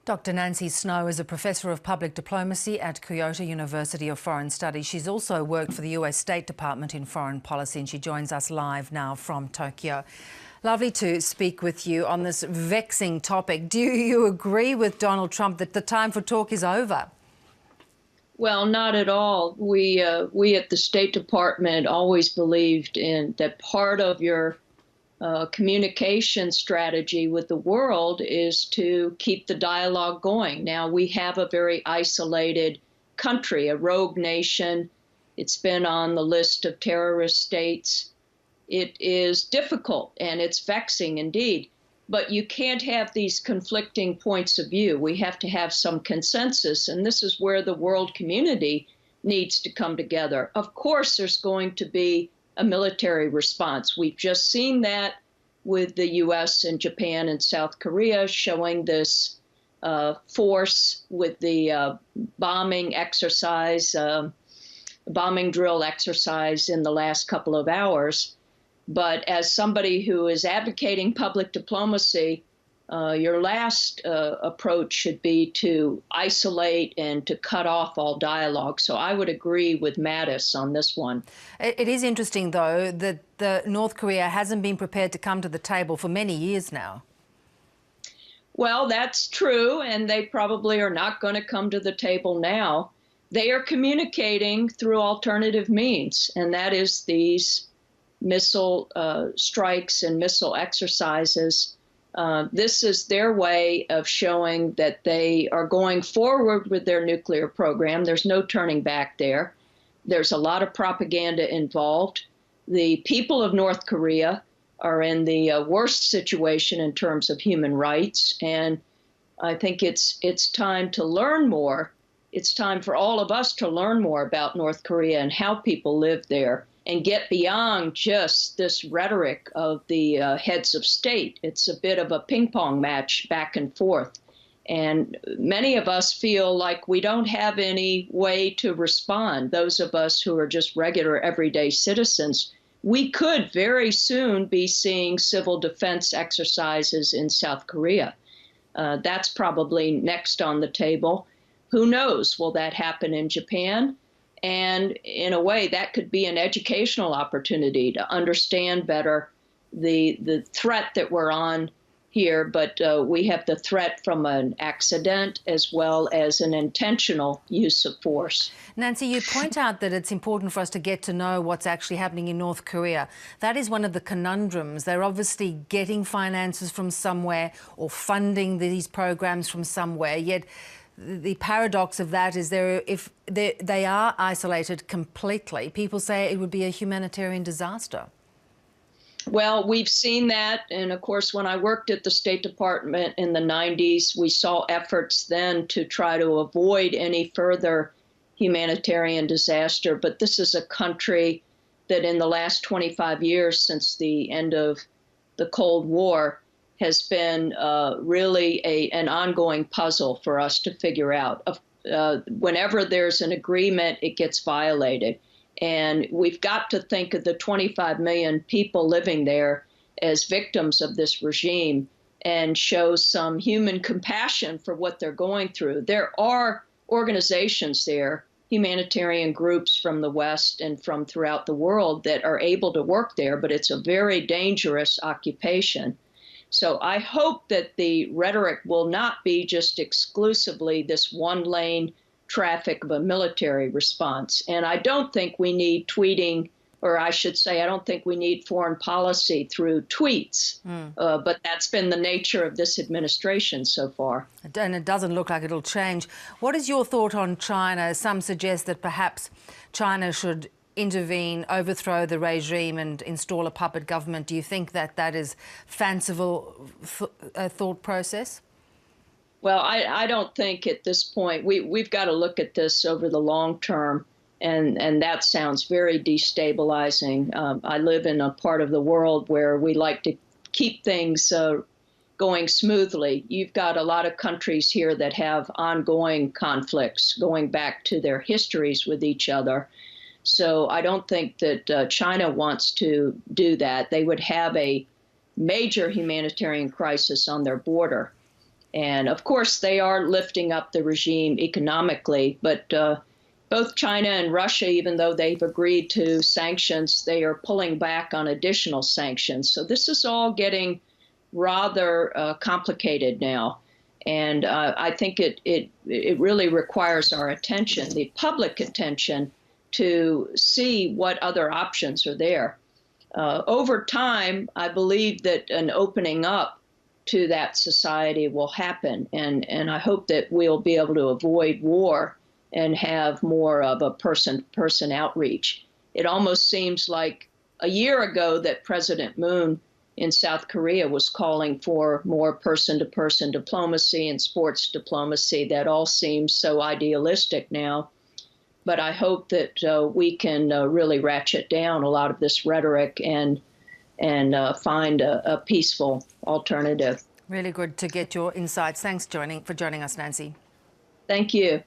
Dr. Nancy Snow is a professor of public diplomacy at Kyoto University of Foreign Studies. She's also worked for the US State Department in foreign policy, and she joins us live now from Tokyo. Lovely to speak with you on this vexing topic. Do you agree with Donald Trump that the time for talk is over? Well, not at all. We at the State Department always believed in that part of your communication strategy with the world is to keep the dialogue going. Now, we have a very isolated country, a rogue nation. It's been on the list of terrorist states. It is difficult and it's vexing indeed, but you can't have these conflicting points of view. We have to have some consensus, and this is where the world community needs to come together. Of course, there's going to be a military response. We've just seen that with the US and Japan and South Korea showing this force with the bombing exercise, bombing drill exercise in the last couple of hours. But as somebody who is advocating public diplomacy, your last approach should be to isolate and to cut off all dialogue. So I would agree with Mattis on this one. It is interesting, though, that North Korea hasn't been prepared to come to the table for many years now. Well, that's true, and they probably are not going to come to the table now. They are communicating through alternative means, and that is these missile strikes and missile exercises. This is their way of showing that they are going forward with their nuclear program. There's no turning back there. There's a lot of propaganda involved. The people of North Korea are in the worst situation in terms of human rights, and I think it's time to learn more. It's time for all of us to learn more about North Korea and how people live there, and get beyond just this rhetoric of the heads of state. It's a bit of a ping pong match back and forth. And many of us feel like we don't have any way to respond. Those of us who are just regular everyday citizens, we could very soon be seeing civil defense exercises in South Korea. That's probably next on the table. Who knows? Will that happen in Japan? And in a way, that could be an educational opportunity to understand better the threat that we're on here. But we have the threat from an accident as well as an intentional use of force. Nancy, you point out that it's important for us to get to know what's actually happening in North Korea. That is one of the conundrums. They're obviously getting finances from somewhere or funding these programs from somewhere, yet the paradox of that is if they are isolated completely, people say it would be a humanitarian disaster. Well, we've seen that. And of course, when I worked at the State Department in the 90s, we saw efforts then to try to avoid any further humanitarian disaster. But this is a country that in the last 25 years, since the end of the Cold War, has been really an ongoing puzzle for us to figure out. Whenever there's an agreement, it gets violated. And we've got to think of the 25 million people living there as victims of this regime and show some human compassion for what they're going through. There are organizations there, humanitarian groups from the West and from throughout the world that are able to work there, but it's a very dangerous occupation. So I hope that the rhetoric will not be just exclusively this one-lane traffic of a military response. And I don't think we need tweeting, or I should say, I don't think we need foreign policy through tweets. But that's been the nature of this administration so far. And it doesn't look like it'll change. What is your thought on China? Some suggest that perhaps China should intervene, overthrow the regime and install a puppet government. Do you think that that is fanciful thought process? Well, I don't think at this point, we've got to look at this over the long term, and that sounds very destabilizing. I live in a part of the world where we like to keep things going smoothly. You've got a lot of countries here that have ongoing conflicts going back to their histories with each other. So I don't think that China wants to do that. They would have a major humanitarian crisis on their border. And of course, they are lifting up the regime economically, but both China and Russia, even though they've agreed to sanctions, they are pulling back on additional sanctions. So this is all getting rather complicated now. And I think it really requires our attention, the public attention, to see what other options are there. Over time, I believe that an opening up to that society will happen. And I hope that we'll be able to avoid war and have more of a person-to-person outreach. It almost seems like a year ago that President Moon in South Korea was calling for more person-to-person diplomacy and sports diplomacy. That all seems so idealistic now. But I hope that we can really ratchet down a lot of this rhetoric and find a peaceful alternative. Really good to get your insights. Thanks for joining us, Nancy. Thank you.